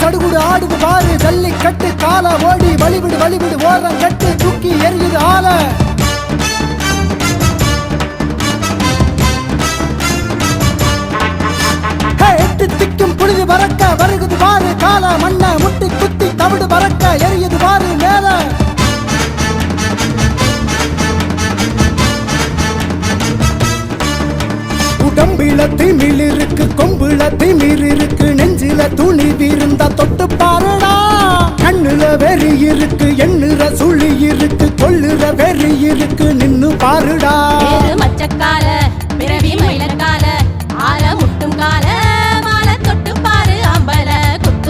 சடுகுடு ஆடுது பாரு ஜல்லிக்கட்டு கால ஓடி வழிவிடு ஓரம் கட்டு தூக்கி எரியுது ஆல எட்டு திக்கும் புழுதி பறக்க வருகுது பாரு கால மண்ண முட்டி குத்தி தவிடு பறக்க எரியுது பாரு மேல உடம்பில திமிழ் இருக்கு கொம்புல திமிர் இருக்கு நெஞ்சில துணி இருந்தா தொட்டு பாருடா கண்ணுல வெறி இருக்கு எண்ணுற சுழி இருக்கு கொள்ளுற வெறி இருக்கு நின்னு பாருடா